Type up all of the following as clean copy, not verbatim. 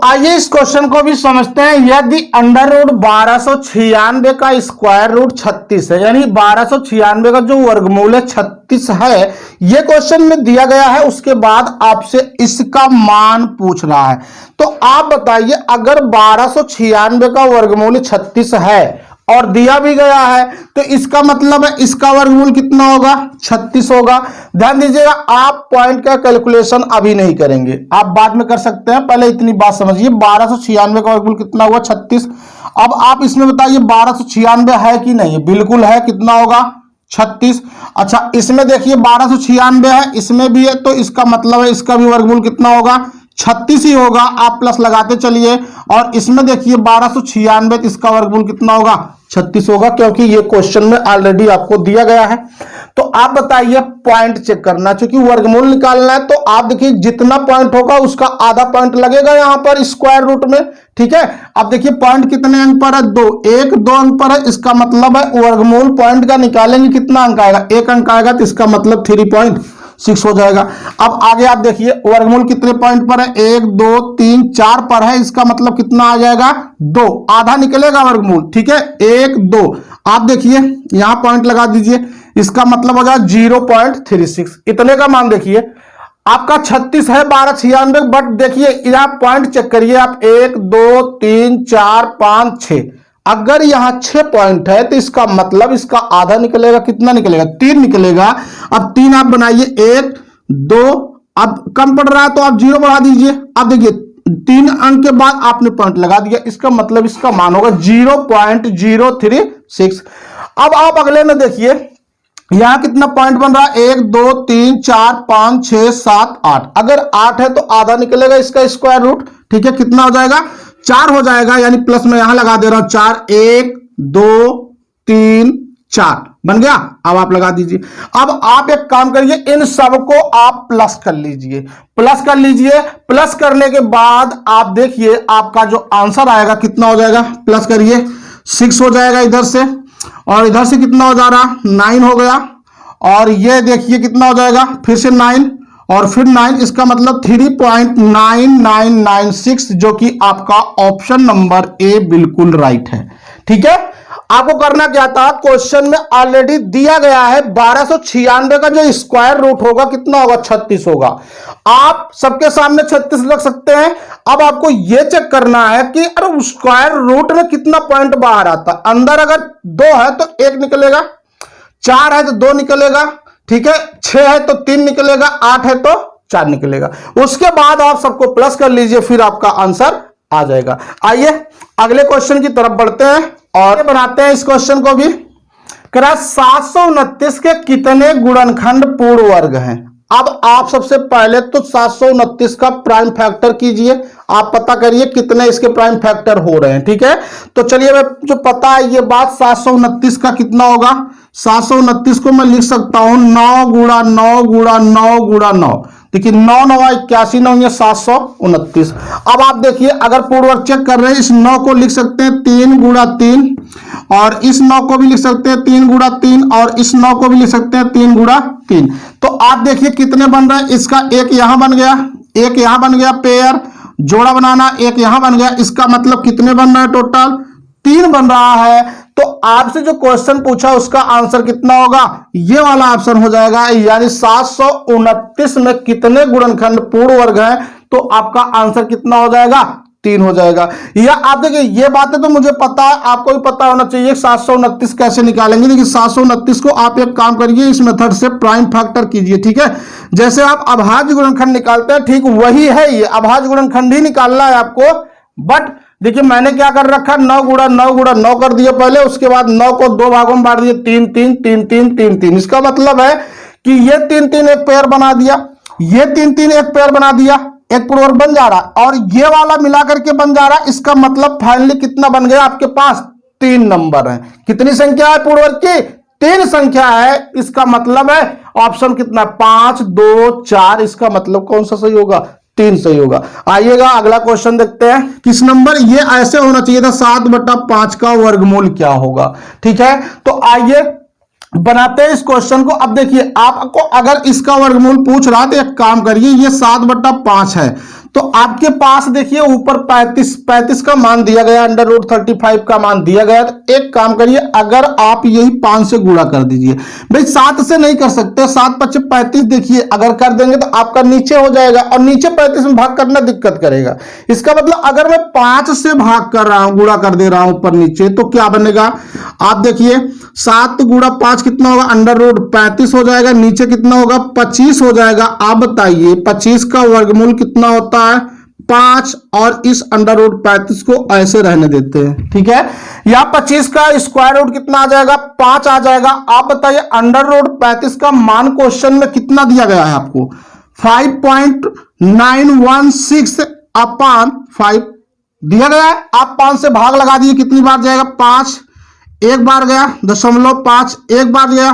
आइए इस क्वेश्चन को भी समझते हैं। यदि अंडर रूट 1296 का स्क्वायर रूट 36 है, यानी 1296 का जो वर्गमूल है 36 है, ये क्वेश्चन में दिया गया है। उसके बाद आपसे इसका मान पूछ रहा है। तो आप बताइए, अगर 1296 का वर्गमूल 36 है और दिया भी गया है, तो इसका मतलब है इसका वर्गमूल कितना होगा? 36 होगा। ध्यान दीजिएगा, आप पॉइंट का कैलकुलेशन अभी नहीं करेंगे, आप बाद में कर सकते हैं, पहले इतनी बात समझिए। 1296 का वर्गमूल कितना हुआ? 36। अब आप इसमें बताइए 1296 है कि नहीं? बिल्कुल है। कितना होगा? 36। अच्छा, इसमें देखिए 1296 है, इसमें भी है, तो इसका मतलब है इसका भी वर्गमूल कितना होगा? 36 ही होगा। आप प्लस लगाते चलिए। और इसमें देखिए 1296, इसका वर्गमूल कितना होगा? 36 होगा, क्योंकि ये क्वेश्चन में ऑलरेडी आपको दिया गया है। तो आप बताइए, पॉइंट चेक करना, क्योंकि वर्गमूल निकालना है। तो आप देखिए जितना पॉइंट होगा उसका आधा पॉइंट लगेगा यहां पर स्क्वायर रूट में। ठीक है, अब देखिए पॉइंट कितने अंक पर है? 2। 1 2 अंक पर है, इसका मतलब है वर्गमूल पॉइंट का निकालेंगे, कितना अंक आएगा? 1 अंक आएगा, तो इसका मतलब 3.6 हो जाएगा। अब आगे आप देखिए वर्गमूल कितने पॉइंट पर है? 1 2 3 4 पर है, इसका मतलब कितना आ जाएगा? 2। आधा निकलेगा वर्गमूल। ठीक है, 1 2। आप देखिए यहां पॉइंट लगा दीजिए, इसका मतलब हो जाएगा 0.36। इतने का मान देखिए, आपका 36 है 1296, बट देखिए यहां पॉइंट चेक करिए आप, 1 2 3 4 5 6। अगर यहां 6 पॉइंट है तो इसका मतलब इसका आधा निकलेगा। कितना निकलेगा? 3 निकलेगा। अब 3 आप बनाइए, 1 2। अब कम पड़ रहा है तो आप 0 बढ़ा दीजिए। अब देखिए 3 अंक के बाद आपने पॉइंट लगा दिया, इसका मतलब इसका मान होगा 0.036। अब आप अगले में देखिए, यहां कितना पॉइंट बन रहा है? 1 2 3 4 5 6 7 8। अगर 8 है तो आधा निकलेगा इसका स्क्वायर रूट। ठीक है, कितना हो जाएगा? 4 हो जाएगा, यानी प्लस में यहां लगा दे रहा हूं 4। 1 2 3 4 बन गया। अब आप लगा दीजिए। अब आप एक काम करिए, इन सबको आप प्लस कर लीजिए। प्लस कर लीजिए। प्लस करने के बाद आप देखिए आपका जो आंसर आएगा कितना हो जाएगा? प्लस करिए, 6 हो जाएगा इधर से, और इधर से कितना हो जा रहा? 9 हो गया। और ये देखिए कितना हो जाएगा? फिर से 9 और फिर 9, इसका मतलब 3.9996, जो कि आपका ऑप्शन नंबर ए बिल्कुल राइट है। ठीक है, आपको करना क्या था? क्वेश्चन में ऑलरेडी दिया गया है 1296 का जो स्क्वायर रूट होगा कितना होगा? 36 होगा। आप सबके सामने 36 रख सकते हैं। अब आपको यह चेक करना है कि अरे स्क्वायर रूट में कितना पॉइंट बाहर आता है। अंदर अगर 2 है तो 1 निकलेगा, 4 है तो 2 निकलेगा, ठीक है, 6 है तो 3 निकलेगा, 8 है तो 4 निकलेगा। उसके बाद आप सबको प्लस कर लीजिए, फिर आपका आंसर आ जाएगा। आइए अगले क्वेश्चन की तरफ बढ़ते हैं और बनाते हैं इस क्वेश्चन को भी। 729 के कितने गुणनखंड पूर्ण वर्ग हैं? अब आप सबसे पहले तो 729 का प्राइम फैक्टर कीजिए। आप पता करिए कितने इसके प्राइम फैक्टर हो रहे हैं। ठीक है, तो चलिए मैं जो पता है ये बात, 729 का कितना होगा? 729 को मैं लिख सकता हूं 9 गुणा 9 गुणा 9 गुणा 9। देखिए 9 9 81, 9 729। अब आप देखिए अगर पूर्ण वर्ग चेक कर रहे हैं, इस 9 को लिख सकते हैं 3 गुणा 3, और इस 9 को भी लिख सकते हैं 3 गुणा 3, और इस 9 को भी लिख सकते हैं 3 गुणा 3। तो आप देखिए कितने बन रहे हैं। इसका एक यहां बन गया, एक यहां बन गया, पेयर जोड़ा बनाना, एक यहां बन गया। इसका मतलब कितने बन रहा है? टोटल 3 बन रहा है। तो आपसे जो क्वेश्चन पूछा उसका आंसर कितना होगा? ये वाला ऑप्शन हो जाएगा, यानी 729 में कितने गुणनखंड पूर्ण वर्ग हैं? तो आपका आंसर कितना हो जाएगा? 3 हो जाएगा। या आप देखिए ये बातें तो मुझे पता है, आपको भी पता होना चाहिए 729 कैसे निकालेंगे। देखिए 729 को आप एक काम करिए, इस मेथड से प्राइम फैक्टर कीजिए। ठीक है, जैसे आप अभाज्य गुणनखंड निकालते हैं, ठीक वही है ये, अभाज्य गुणनखंड ही निकालना है आपको। बट देखिए मैंने क्या कर रखा, 9 गुणा 9 गुणा 9 कर दिया पहले, उसके बाद 9 को 2 भागों में बांट दिए, 3 3 3 3 3 3। इसका मतलब है कि ये 3 3 एक पेयर बना दिया, ये 3 3 एक पेयर बना दिया, एक पूर्ण वर्ग बन जा रहा, और ये वाला मिलाकर के बन जा रहा। इसका मतलब फाइनली कितना बन गया आपके पास? 3 नंबर है। कितनी संख्या है पूर्ण वर्ग की? 3 संख्या है। इसका मतलब है ऑप्शन कितना? 5 2 4। इसका मतलब कौन सा सही होगा? 3 सही होगा। आइएगा अगला क्वेश्चन देखते हैं। किस नंबर, ये ऐसे होना चाहिए था, 7/5 का वर्गमूल क्या होगा? ठीक है, तो आइए बनाते हैं इस क्वेश्चन को। अब देखिए आपको अगर इसका वर्गमूल पूछ रहा तो एक काम करिए, ये 7/5 है, तो आपके पास देखिए ऊपर 35 का मान दिया गया, अंडर रूट 35 का मान दिया गया। तो एक काम करिए, अगर आप यही 5 से गुणा कर दीजिए। भाई 7 से नहीं कर सकते, 7 × 5 = 35। देखिए अगर कर देंगे तो आपका नीचे हो जाएगा, और नीचे 35 में भाग करना दिक्कत करेगा। इसका मतलब अगर मैं 5 से भाग कर रहा हूं, गुणा कर दे रहा हूं ऊपर नीचे, तो क्या बनेगा? आप देखिए 7 × 5 कितना होगा? अंडर रूट 35 हो जाएगा। नीचे कितना होगा? 25 हो जाएगा। आप बताइए 25 का वर्गमूल कितना होता है? 5। और इस अंडर रूट 35 को ऐसे रहने देते हैं, ठीक है। या 25 का स्क्वायर रूट कितना आ जाएगा? 5 आ जाएगा। आप बताइए अंडर रूट 35 का मान क्वेश्चन में कितना दिया गया है आपको? 5.916/5 दिया गया है। आप 5 से भाग लगा दिए, कितनी बार जाएगा? 5 एक बार गया, 0.5 एक बार गया,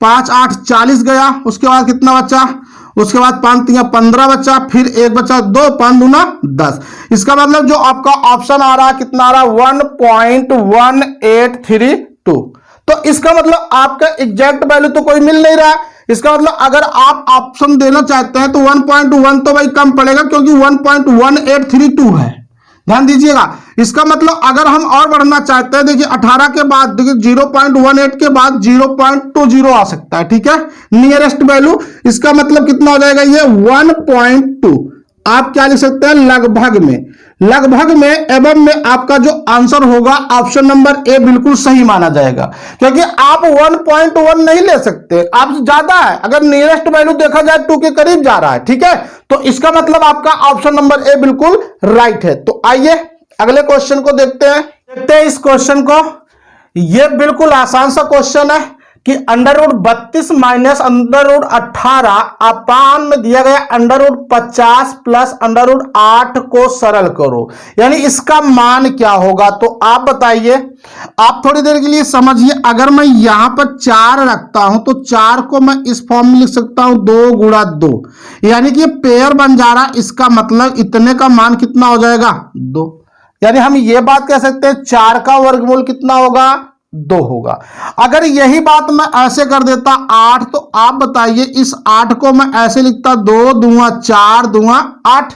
5 8 40 गया। उसके बाद कितना बचा? उसके बाद 5 3 15 बचा, फिर एक बचा 2, 5 दूना 10। इसका मतलब जो आपका ऑप्शन आ रहा है कितना आ रहा है? 1.1832। तो इसका मतलब आपका एग्जैक्ट वैल्यू तो कोई मिल नहीं रहा है। इसका मतलब अगर आप ऑप्शन देना चाहते हैं तो 1.1 तो भाई कम पड़ेगा, क्योंकि 1.1832 है। ध्यान दीजिएगा। इसका मतलब अगर हम और बढ़ना चाहते हैं, देखिए 18 के बाद देखिए 0.18 के बाद 0.20 आ सकता है, ठीक है, नियरेस्ट वैल्यू। इसका मतलब कितना हो जाएगा? ये 1.2। आप क्या लिख सकते हैं? लगभग में। लगभग में एवं में आपका जो आंसर होगा ऑप्शन नंबर ए बिल्कुल सही माना जाएगा, क्योंकि आप 1.1 नहीं ले सकते, आप ज्यादा है। अगर नियरेस्ट वैल्यू देखा जाए 2 के करीब जा रहा है, ठीक है, तो इसका मतलब आपका ऑप्शन नंबर ए बिल्कुल राइट है। तो आइए अगले क्वेश्चन को देखते हैं। इस क्वेश्चन को, यह बिल्कुल आसान सा क्वेश्चन है कि under root 32 minus under root 18 upon में दिया गया under root 50 plus under root 8 को सरल करो, यानी इसका मान क्या होगा? तो आप बताइए। आप थोड़ी देर के लिए समझिए। अगर मैं यहां पर 4 रखता हूं तो 4 को मैं इस फॉर्म में लिख सकता हूं 2 × 2, यानी कि पेयर बन जा रहा। इसका मतलब इतने का मान कितना हो जाएगा? 2। यानी हम ये बात कह सकते हैं 4 का वर्गमूल कितना होगा? 2 होगा। अगर यही बात मैं ऐसे कर देता 8, तो आप बताइए इस 8 को मैं ऐसे लिखता 2 दूंगा 4 दूंगा 8।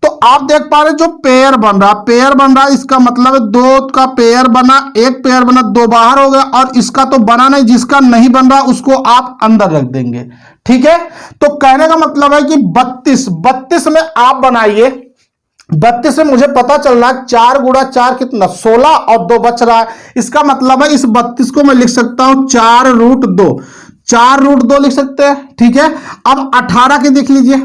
तो आप देख पा रहे जो पेयर बन रहा, इसका मतलब है 2 का पेयर बना, एक पेयर बना, 2 बाहर हो गया, और इसका तो बना नहीं। जिसका नहीं बन रहा उसको आप अंदर रख देंगे, ठीक है। तो कहने का मतलब है कि 32 में आप बनाइए। 32 में मुझे पता चल रहा है 4 × 4 कितना? 16, और 2 बच रहा है। इसका मतलब है इस 32 को मैं लिख सकता हूं 4√2, 4√2 लिख सकते हैं, ठीक है। अब 18 की देख लीजिए।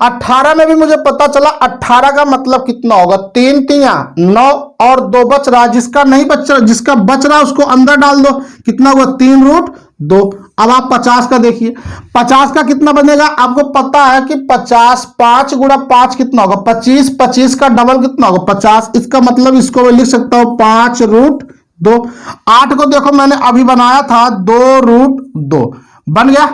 18 में भी मुझे पता चला 18 का मतलब कितना होगा? 3 × 9 और 2 बच रहा। जिसका नहीं बच रहा, जिसका बच रहा उसको अंदर डाल दो। कितना हुआ? 3√2। अब आप 50 का देखिए। 50 का कितना बनेगा? आपको पता है कि 50 5 × 5 कितना होगा? 25। 25 का डबल कितना होगा? 50। इसका मतलब इसको मैं लिख सकता हूं 5√2। 8 को देखो मैंने अभी बनाया था 2√2 बन गया,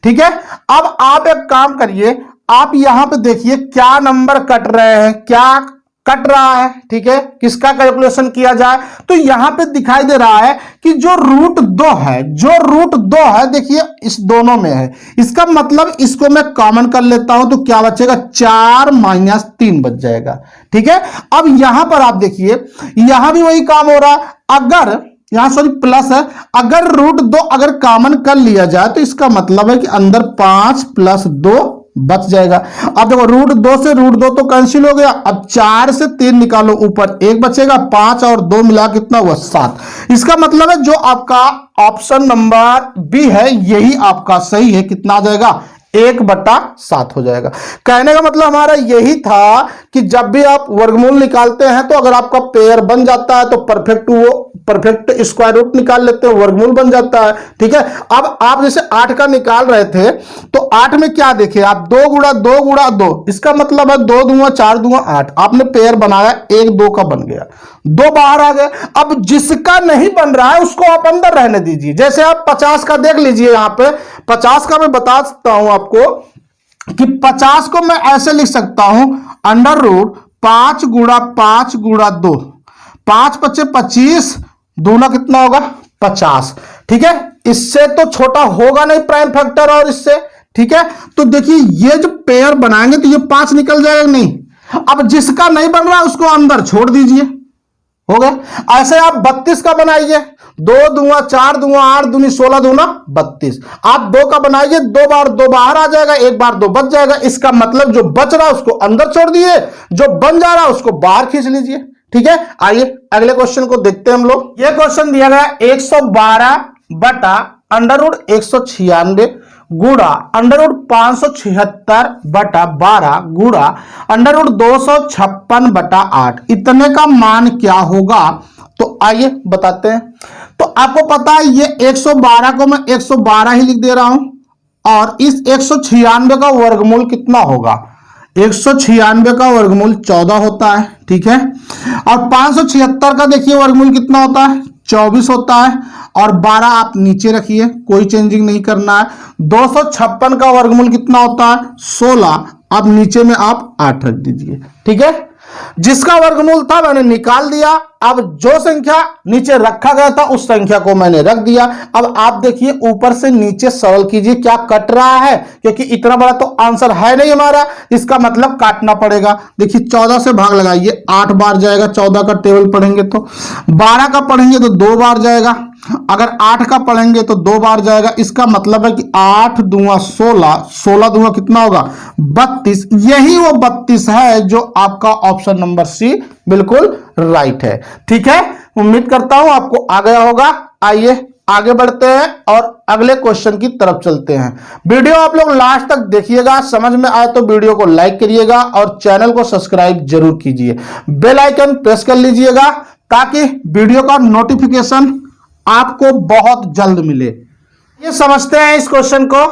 ठीक है। अब आप एक काम करिए, आप यहां पे देखिए क्या नंबर कट रहे हैं, क्या कट रहा है, ठीक है। किसका कैलकुलेशन किया जाए तो यहां पे दिखाई दे रहा है कि जो √2 है, देखिए इस दोनों में है। इसका मतलब इसको मैं कॉमन कर लेता हूं तो क्या बचेगा? 4 - 3 बच जाएगा, ठीक है। अब यहां पर आप देखिए, यहां भी वही काम हो रहा है। अगर यहां सॉरी प्लस है, अगर √2 अगर कॉमन कर लिया जाए तो इसका मतलब है कि अंदर 5 + 2 बच जाएगा। अब देखो √2 से √2 तो कैंसिल हो गया। अब 4 से 3 निकालो, ऊपर 1 बचेगा। 5 और 2 मिला कितना हुआ? 7। इसका मतलब है जो आपका ऑप्शन नंबर बी है यही आपका सही है। कितना आ जाएगा? 1/7 हो जाएगा। कहने का मतलब हमारा यही था कि जब भी आप वर्गमूल निकालते हैं तो अगर आपका पेयर बन जाता है तो परफेक्ट स्क्वायर रूट निकाल लेते हैं, वर्गमूल बन जाता है, ठीक है। अब आप जैसे 8 का निकाल रहे थे तो 8 में क्या देखे आप? 2 × 2 × 2। इसका मतलब है 2 दूंगा 4 दूंगा 8। आपने पेयर बनाया, 1 2 का बन गया, 2 बाहर आ गए। अब जिसका नहीं बन रहा है उसको आप अंदर रहने दीजिए। जैसे आप 50 का देख लीजिए, यहां पे 50 का मैं बता सकता हूं आपको कि 50 को मैं ऐसे लिख सकता हूं अंडर रूट 5 × 5 × 2। 5 × 5 = 25, दूना कितना होगा? 50, ठीक है। इससे तो छोटा होगा नहीं प्राइम फैक्टर और इससे, ठीक है। तो देखिए ये जो पेयर बनाएंगे तो ये 5 निकल जाएगा नहीं, अब जिसका नहीं बन रहा उसको अंदर छोड़ दीजिए, हो गया। ऐसे आप 32 का बनाइए, 2 दूंगा 4 दूंगा 8 दूनी 16 दूना 32। आप 2 का बनाइए, 2 बार 2 बाहर आ जाएगा, 1 बार 2 बच जाएगा। इसका मतलब जो बच रहा है उसको अंदर छोड़ दिए, जो बन जा रहा है उसको बाहर खींच लीजिए। ठीक है, आइए अगले क्वेश्चन को देखते हैं हम लोग। यह क्वेश्चन दिया गया 112 बटा अंडर रूट 196 गुड़ा अंडर रूट 576 बटा 12 गुड़ा अंडर रूट 256 बटा 8, इतने का मान क्या होगा? तो आइए बताते हैं। तो आपको पता है ये 112 को मैं 112 ही लिख दे रहा हूं और इस 196 का वर्गमूल कितना होगा? 196 का वर्गमूल 14 होता है, ठीक है। और 576 का देखिए वर्गमूल कितना होता है? 24 होता है। और 12 आप नीचे रखिए, कोई चेंजिंग नहीं करना है। 256 का वर्गमूल कितना होता है? 16। अब नीचे में आप 8 रख दीजिए, ठीक है। जिसका वर्गमूल था मैंने निकाल दिया। अब जो संख्या नीचे रखा गया था उस संख्या को मैंने रख दिया। अब आप देखिए ऊपर से नीचे सरल कीजिए, क्या कट रहा है? क्योंकि इतना बड़ा तो आंसर है नहीं हमारा, इसका मतलब काटना पड़ेगा। देखिए 14 से भाग लगाइए, 8 बार जाएगा। 14 का टेबल पढ़ेंगे तो 12 का पढ़ेंगे तो 2 बार जाएगा। अगर 8 का पढ़ेंगे तो 2 बार जाएगा। इसका मतलब है कि 8 दूंगा 16, 16 दूंगा कितना होगा? 32। यही वो 32 है जो आपका ऑप्शन नंबर सी बिल्कुल राइट है। ठीक है, उम्मीद करता हूं आपको आ गया होगा। आइए आगे बढ़ते हैं और अगले क्वेश्चन की तरफ चलते हैं। वीडियो आप लोग लास्ट तक देखिएगा, समझ में आए तो वीडियो को लाइक करिएगा और चैनल को सब्सक्राइब जरूर कीजिए। बेल आइकन प्रेस कर लीजिएगा ताकि वीडियो का नोटिफिकेशन आपको बहुत जल्द मिले। ये समझते हैं इस क्वेश्चन को।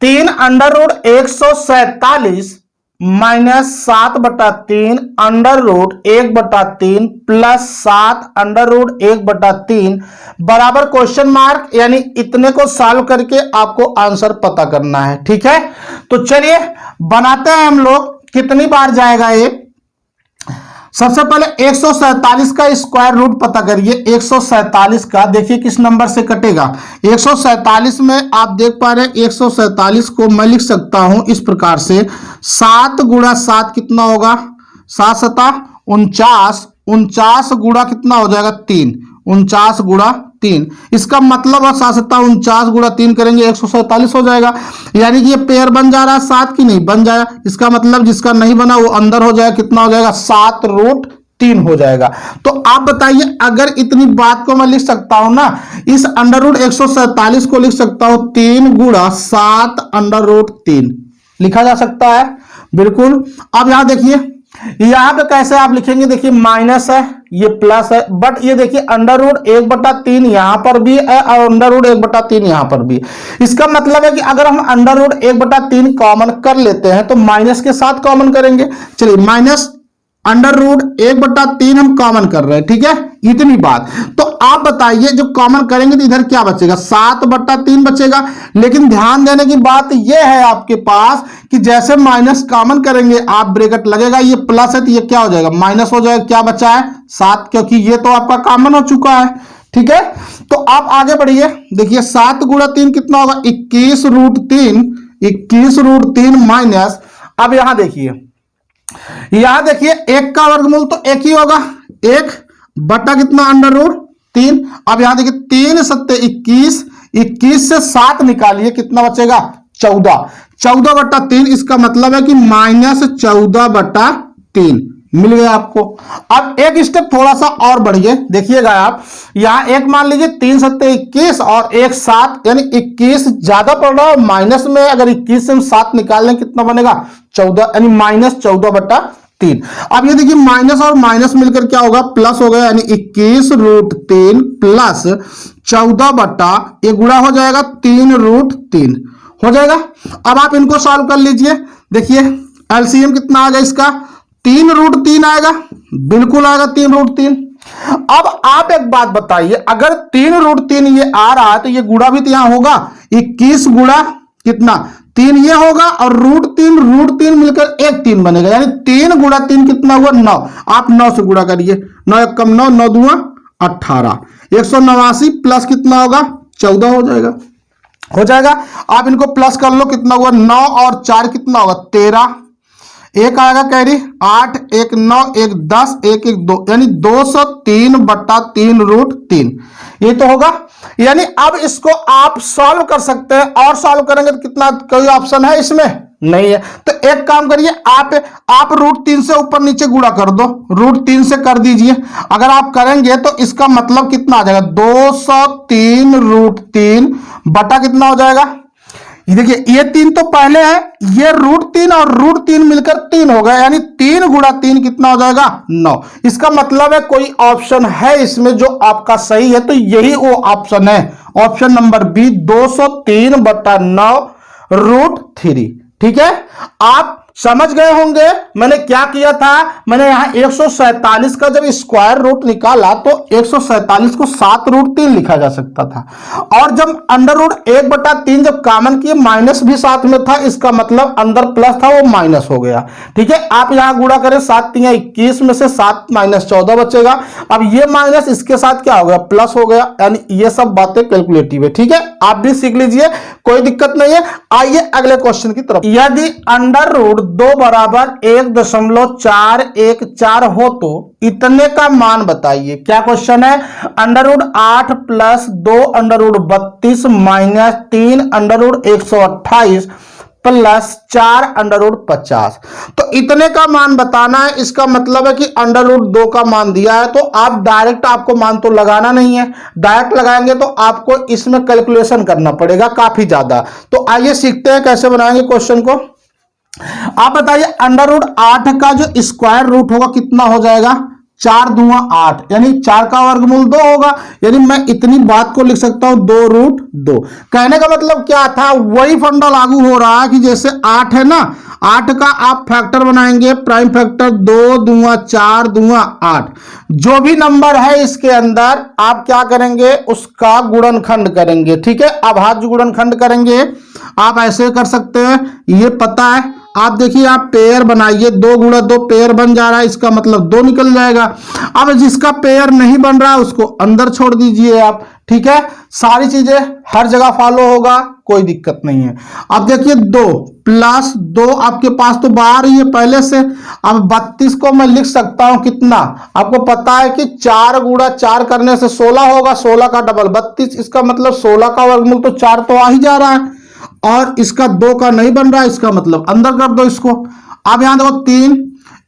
3 अंडर रूट 147 माइनस 7 बटा 3 अंडर रूट 1 बटा 3 प्लस 7 अंडर रूट 1 बटा 3 बराबर क्वेश्चन मार्क, यानी इतने को सॉल्व करके आपको आंसर पता करना है। ठीक है, तो चलिए बनाते हैं हम लोग। कितनी बार जाएगा ये? सबसे पहले 147 का स्क्वायर रूट पता करिए। 147 का देखिए किस नंबर से कटेगा। 147 में आप देख पा रहे हैं 147 को मैं लिख सकता हूं इस प्रकार से, 7 गुणा 7 कितना होगा? 7 सता 49, 49 गुणा कितना हो जाएगा? 3, 49 गुणा 3। इसका मतलब है 7 सता 49 गुणा 3 करेंगे 147 हो जाएगा। यानी कि ये पेयर बन जा रहा है 7 की नहीं बन जाएगा। इसका मतलब जिसका नहीं बना वो अंदर हो जाएगा, कितना हो जाएगा? 7 रूट 3 हो जाएगा। तो आप बताइए, अगर इतनी बात को मैं लिख सकता हूं ना, इस अंडर रूट 147 को लिख सकता हूं 3 गुणा 7 अंडर रूट 3 लिखा जा सकता है, बिल्कुल। अब यहां देखिए, यहां पे कैसे आप लिखेंगे? देखिए माइनस है, ये प्लस है, बट ये देखिए अंडर रूट 1 बटा 3 यहां पर भी है और अंडर रूट 1 बटा 3 यहां पर भी। इसका मतलब है कि अगर हम अंडर रूट 1 बटा 3 कॉमन कर लेते हैं तो माइनस के साथ कॉमन करेंगे। चलिए माइनस अंडर रूट 1 बटा 3 हम कॉमन कर रहे हैं, ठीक है, इतनी बात। तो आप बताइए जो कॉमन करेंगे तो इधर क्या बचेगा? 7 बटा 3 बचेगा। लेकिन ध्यान देने की बात यह है आपके पास कि जैसे माइनस कॉमन करेंगे आप ब्रैकेट लगेगा, ये प्लस है तो ये क्या हो जाएगा? माइनस हो जाएगा। क्या बचा है? 7, क्योंकि ये तो आपका कॉमन हो चुका है। ठीक है, तो आप आगे बढ़िए। देखिए 7 गुणा 3 कितना होगा? 21 रूट 3, 21 रूट 3 माइनस, अब यहां देखिए, यहां देखिए 1 का वर्गमूल तो 1 ही होगा, 1 बटा कितना? Under root 3। अब यहां देखिए 3 सत्ते 21, 21 से 7 निकालिए कितना बचेगा? 14, 14 बटा 3। इसका मतलब है कि माइनस 14 बटा 3 मिल गया आपको। अब एक स्टेप थोड़ा सा और बढ़िए, देखिएगा आप, यहां एक मान लीजिए 3 सत्ते 21 और 1 7, यानी 21 ज्यादा पड़ रहा है। माइनस में अगर 21 से हम 7 निकाल लें कितना बनेगा? 14, यानी माइनस 14 बटा 3। अब ये देखिए माइनस और माइनस मिलकर क्या होगा? प्लस हो गया, यानी 21 रूट 3 प्लस 14 बटा, ये गुणा हो जाएगा 3 रूट 3 हो जाएगा। अब आप इनको सॉल्व कर लीजिए। देखिए एलसीएम कितना आ गया इसका? 3 रूट 3 आएगा, बिल्कुल आएगा 3 रूट 3। अब आप एक बात बताइए, अगर 3 रूट 3 ये आ रहा है तो ये गुणा भी तो यहां होगा। 21 गुणा कितना? 3 ये होगा और रूट 3 मिलकर एक 3 बनेगा, यानी 3 गुणा 3 कितना हुआ? 9। आप 9 से गुणा करिए, 9 1 कम 9, 9 दूंगा 18, 189 प्लस कितना होगा? 14 हो जाएगा, हो जाएगा। आप इनको प्लस कर लो, कितना हुआ? 9 और 4 कितना होगा? 13, एक आएगा कैरी 8, 1 9, 1 10, 1 1 2, यानी 203/3 ये तो होगा। यानी अब इसको आप सॉल्व कर सकते हैं, और सॉल्व करेंगे तो कितना, कोई ऑप्शन है इसमें नहीं है। तो एक काम करिए, आप √3 से ऊपर नीचे गुणा कर दो, √3 से कर दीजिए। अगर आप करेंगे तो इसका मतलब कितना आ जाएगा, 203√3 बटा कितना हो जाएगा, ये देखिए ये 3 तो पहले है, ये √3 और √3 मिलकर 3 हो गया, यानी 3 गुणा 3 कितना हो जाएगा, 9। इसका मतलब है कोई ऑप्शन है इसमें जो आपका सही है, तो यही वो ऑप्शन है, ऑप्शन नंबर बी 203/9√3। ठीक है, आप समझ गए होंगे मैंने क्या किया था। मैंने यहां 147 का जब स्क्वायर रूट निकाला तो 147 को 7√3 लिखा जा सकता था, और जब √1/3 जब कॉमन किए माइनस भी साथ में था, इसका मतलब अंदर प्लस था वो माइनस हो गया। ठीक है, आप यहां गुणा करें 7 × 21 में से 7 - 14 बचेगा। अब ये माइनस इसके साथ क्या हो गया, प्लस हो गया, यानी ये सब बातें कैलकुलेटिव है। ठीक है, आप भी सीख लीजिए, कोई दिक्कत नहीं है। आइए अगले क्वेश्चन की तरफ। यदि √2 = 1.414 हो तो इतने का मान बताइए। क्या क्वेश्चन है, √8 + 2 √32 - 3 √128 + 4 √50। तो इतने का मान बताना है। इसका मतलब है कि √2 का मान दिया है, तो आप डायरेक्ट, आपको मान तो लगाना नहीं है, डायरेक्ट लगाएंगे तो आपको इसमें कैलकुलेशन करना पड़ेगा काफी ज्यादा। तो आइए सीखते हैं कैसे बनाएंगे क्वेश्चन को। आप बताइए √8 का जो स्क्वायर रूट होगा कितना हो जाएगा, 4 दूना 8, यानी 4 का वर्गमूल 2 होगा। यानी मैं इतनी बात को लिख सकता हूं 2√2। कहने का मतलब क्या था, वही फंडा लागू हो रहा है कि जैसे 8 है ना, 8 का आप फैक्टर बनाएंगे, प्राइम फैक्टर 2 दूना 4 दूना 8, जो भी नंबर है इसके अंदर आप क्या करेंगे, उसका गुणनखंड करेंगे। ठीक है, अभाज्य गुणनखंड करेंगे। आप ऐसे कर सकते हैं, ये पता है। आप देखिए, आप पेयर बनाइए, 2 × 2 पेयर बन जा रहा है, इसका मतलब 2 निकल जाएगा। अब जिसका पेयर नहीं बन रहा है उसको अंदर छोड़ दीजिए आप। ठीक है, सारी चीजें हर जगह फॉलो होगा, कोई दिक्कत नहीं है। अब देखिए 2 + 2 आपके पास तो बाहर ही है पहले से। अब 32 को मैं लिख सकता हूं कितना, आपको पता है कि 4 × 4 करने से 16 होगा, 16 का डबल 32, इसका मतलब 16 का वर्गमूल तो 4 तो आ ही जा रहा है, और इसका 2 का नहीं बन रहा है, इसका मतलब अंदर कर दो इसको। अब यहां देखो 3,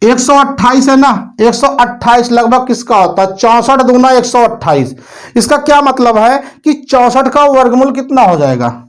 128 है ना, 128 लगभग किसका होता है, 64 दूना 128। इसका क्या मतलब है कि 64 का वर्गमूल कितना हो जाएगा,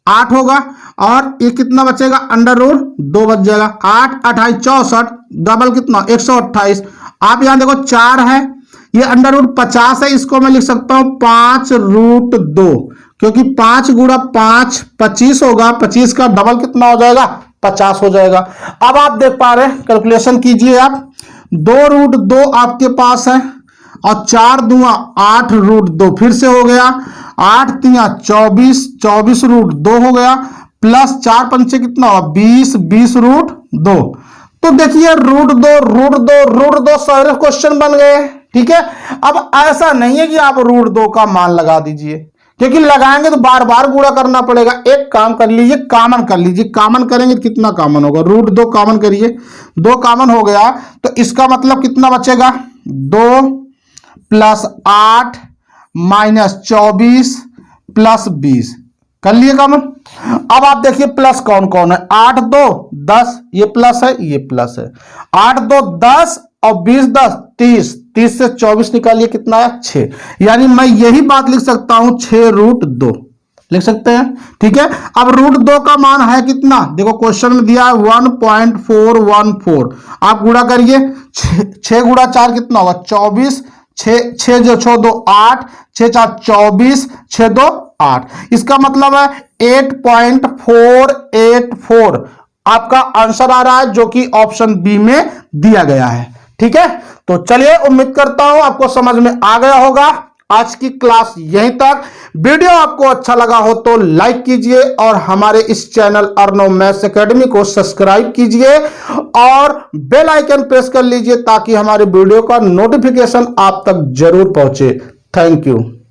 8 होगा, और ये कितना बचेगा, √2 बच जाएगा। 8 28 64, डबल कितना 128। आप यहां देखो 4 है, ये √50 है, इसको मैं लिख सकता हूं 5√2, क्योंकि 5 × 5 25 होगा, 25 का डबल कितना हो जाएगा, 50 हो जाएगा। अब आप देख पा रहे हैं, कैलकुलेशन कीजिए आप, 2√2 आपके पास है, और 4 दूना 8√2 फिर से हो गया, 8 × 3 = 24, 24√2 हो गया, प्लस 4 × 5 कितना होगा, 20, 20√2। तो देखिए √2 सारे क्वेश्चन बन गए। ठीक है, अब ऐसा नहीं है कि आप √2 का मान लगा दीजिए, क्योंकि लगाएंगे तो बार बार गुणा करना पड़ेगा। एक काम कर लीजिए, कॉमन कर लीजिए। कॉमन करेंगे तो कितना कॉमन होगा, √2 कॉमन करिए, 2 कॉमन हो गया, तो इसका मतलब कितना बचेगा, 2 + 8 - 24 + 20 कर लिए कॉमन। अब आप देखिए प्लस कौन कौन है, 8 2 10, ये प्लस है, ये प्लस है, 8 2 10 और 20 10 30, 30 से 24 निकालिए कितना है, 6। यानी मैं यही बात लिख सकता हूं 6√2 लिख सकते हैं। ठीक है, अब √2 का मान है कितना, देखो क्वेश्चन में दिया है 1.414। आप गुणा करिए, 6 × 4 कितना होगा, 24, 6 जो 6 2 8, 6 4 24, 6 2 8, इसका मतलब है 8.484 आपका आंसर आ रहा है, जो कि ऑप्शन बी में दिया गया है। ठीक है, तो चलिए, उम्मीद करता हूं आपको समझ में आ गया होगा। आज की क्लास यहीं तक। वीडियो आपको अच्छा लगा हो तो लाइक कीजिए, और हमारे इस चैनल अर्णव मैथ्स एकेडमी को सब्सक्राइब कीजिए, और बेल आइकन प्रेस कर लीजिए, ताकि हमारे वीडियो का नोटिफिकेशन आप तक जरूर पहुंचे। Thank you.